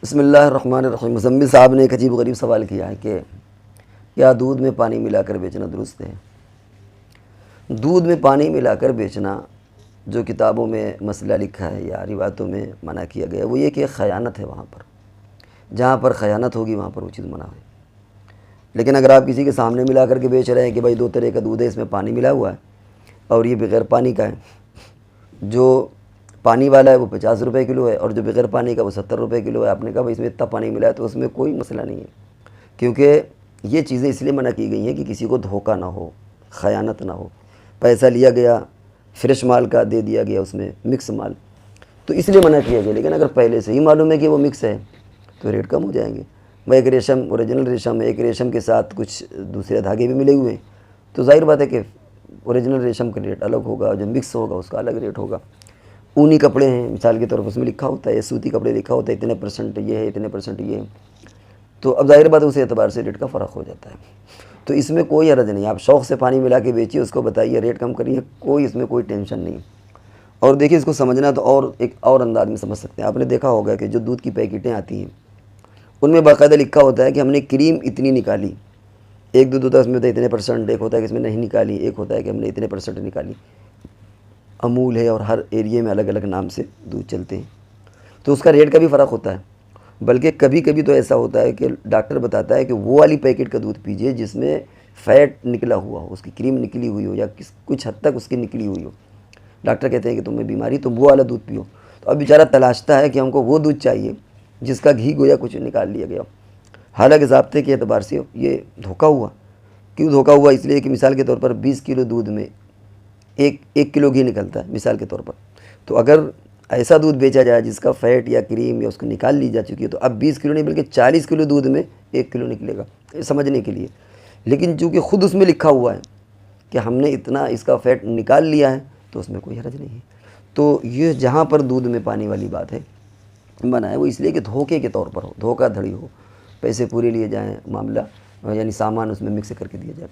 بسم اللہ الرحمن الرحیم۔ مزمل صاحب نے ایک عجیب غریب سوال کیا ہے کہ کیا دودھ میں پانی ملا کر بیچنا درست ہے؟ دودھ میں پانی ملا کر بیچنا جو کتابوں میں مسئلہ لکھا ہے یا روایتوں میں منع کیا گیا وہ یہ کہ خیانت ہے۔ وہاں پر جہاں پر خیانت ہوگی وہاں پر وہ چیز منع ہے۔ لیکن اگر آپ کسی کے سامنے ملا کر کے بیچ رہے ہیں کہ بھائی 2 طرح کا دودھ ہے، اس میں پانی ملا ہوا ہے اور یہ بغیر پانی کا ہے، جو پانی والا ہے وہ 50 روپے کلو ہے اور جو بغیر پانی کا وہ 70 روپے کلو ہے، آپ نے کہا بھائی اس میں اتنا پانی ملا ہے تو اس میں کوئی مسئلہ نہیں ہے، کیونکہ یہ چیزیں اس لیے منع کی گئی ہیں کہ کسی کو دھوکہ نہ ہو، خیانت نہ ہو۔ پیسہ لیا گیا فریش مال کا، دے دیا گیا اس میں مکس مال، تو اس لیے منع کیا گیا۔ لیکن اگر پہلے سے ہی معلوم ہے کہ وہ مکس ہے تو ریٹ کم ہو جائیں گے۔ وہ ایک ریشم اوریجنل ریشم ہے، ایک ریشم کے ساتھ کچھ دوسرے دھاگے بھی ملے ہوئے ہیں، تو ظاہر بات ہے کہ اوریجنل ریشم کا ریٹ الگ ہوگا، جو مکس ہوگا اس کا الگ ریٹ ہوگا۔ اونی کپڑے ہیں مثال کے طور پر، اس میں لکھا ہوتا ہے، سوتی کپڑے لکھا ہوتا ہے اتنے % یہ ہے، اتنے % یہ ہے، تو اب ظاہر بات ہے اس اعتبار سے ریٹ کا فرق ہو جاتا ہے۔ تو اس میں کوئی حرج نہیں، آپ شوق سے پانی ملا کے بیچیے، اس کو بتائیے ریٹ کم کریے، کوئی اس میں کوئی ٹینشن نہیں۔ اور دیکھیے اس کو سمجھنا تو اور ایک اور انداز میں سمجھ سکتے ہیں۔ آپ نے دیکھا ہوگا کہ جو دودھ کی پیکٹیں آتی ہیں ان میں باقاعدہ لکھا ہوتا ہے کہ ہم نے کریم اتنی نکالی، ایک دودھ ہوتا ہے اس میں ہوتا ہے اتنے %، ایک ہوتا ہے کہ اس میں نہیں نکالی، ایک ہوتا ہے کہ ہم نے اتنے % نکالی۔ امول ہے اور ہر ایریے میں الگ الگ نام سے دودھ چلتے ہیں، تو اس کا ریٹ کا بھی فرق ہوتا ہے۔ بلکہ کبھی کبھی تو ایسا ہوتا ہے کہ ڈاکٹر بتاتا ہے کہ وہ والی پیکٹ کا دودھ پیجئے جس میں فیٹ نکلا ہوا ہو، اس کی کریم نکلی ہوئی ہو یا کچھ حد تک اس کی نکلی ہوئی ہو۔ ڈاکٹر کہتے ہیں کہ تمہیں بیماری تم وہ والا دودھ پیو، تو اب بیچارہ تلاشتا ہے کہ ہم کو وہ دودھ چاہیے جس کا گھی گویا کچھ نکال لیا گیا۔ حالانکہ ضابطے کے اعتبار سے یہ دھوکہ ہوا۔ کیوں دھوکہ ہوا؟ اس لیے کہ مثال کے طور پر 20 کلو دودھ میں ایک کلو گھی نکلتا ہے مثال کے طور پر، تو اگر ایسا دودھ بیچا جائے جس کا فیٹ یا کریم یا اس کو نکال لی جا چکی ہے، تو اب 20 کلو نہیں بلکہ 40 کلو دودھ میں 1 کلو نکلے گا، یہ سمجھنے کے لیے۔ لیکن چونکہ خود اس میں لکھا ہوا ہے کہ ہم نے اتنا اس کا فیٹ نکال لیا ہے تو اس میں کوئی حرج نہیں ہے۔ تو یہ جہاں پر دودھ میں پانی والی بات ہے منع ہے، وہ اس لیے کہ دھوکے کے طور پر ہو، دھوکہ دھڑی ہو، پیسے پورے لیے جائیں، معاملہ یعنی سامان اس میں مکس کر کے دیا جائے۔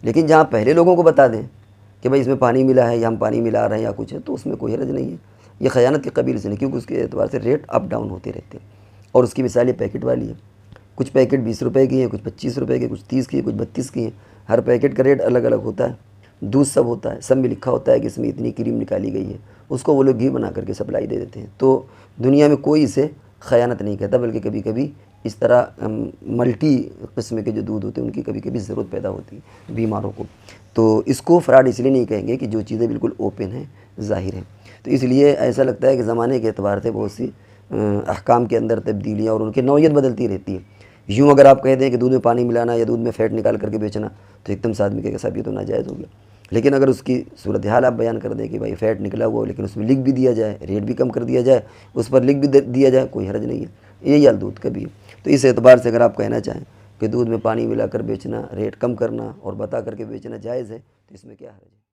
لیکن جہاں پہلے لوگوں کو بتا دیں کہ بھائی اس میں پانی ملا ہے یا ہم پانی ملا رہے ہیں یا کچھ ہے، تو اس میں کوئی حرج نہیں ہے۔ یہ خیانت کے قبیل سے نہیں، کیونکہ اس کے اعتبار سے ریٹ اپ ڈاؤن ہوتے رہتے ہیں، اور اس کی مثال یہ پیکٹ والی ہے۔ کچھ پیکٹ 20 روپے کی ہیں، کچھ 25 روپے کی، کچھ 30 کی، کچھ 32 کی ہیں۔ ہر پیکٹ کا ریٹ الگ الگ ہوتا ہے۔ دودھ سب ہوتا ہے، سب میں لکھا ہوتا ہے کہ اس میں اتنی کریم نکالی گئی ہے، اس کو وہ لوگ گھی بنا کر کے سپلائی دے دیتے ہیں۔ تو دنیا میں کوئی اسے خیانت نہیں کہتا، بلکہ کبھی کبھی اس طرح ملٹی قسم کے جو دودھ ہوتے ہیں ان کی کبھی کبھی ضرورت پیدا ہوتی ہے بیماروں کو، تو اس کو فراڈ اس لیے نہیں کہیں گے کہ جو چیزیں بالکل اوپن ہیں، ظاہر ہیں۔ تو اس لیے ایسا لگتا ہے کہ زمانے کے اعتبار سے بہت سی احکام کے اندر تبدیلیاں اور ان کی نوعیت بدلتی رہتی ہے۔ یوں اگر آپ کہہ دیں کہ دودھ میں پانی ملانا یا دودھ میں فیٹ نکال کر کے بیچنا تو ایک دم سے آدمی کہ صاحب یہ تو ناجائز ہو گیا۔ لیکن اگر اس کی صورتحال آپ بیان کر دیں کہ بھائی فیٹ نکلا ہوا لیکن اس میں لکھ بھی دیا جائے، ریٹ بھی کم کر دیا جائے، اس پر لکھ بھی دیا جائے، کوئی حرج نہیں ہے۔ یہی حال دودھ کا بھی ہے۔ تو اس اعتبار سے اگر آپ کہنا چاہیں کہ دودھ میں پانی ملا کر بیچنا، ریٹ کم کرنا اور بتا کر کے بیچنا جائز ہے، تو اس میں کیا حرج ہے؟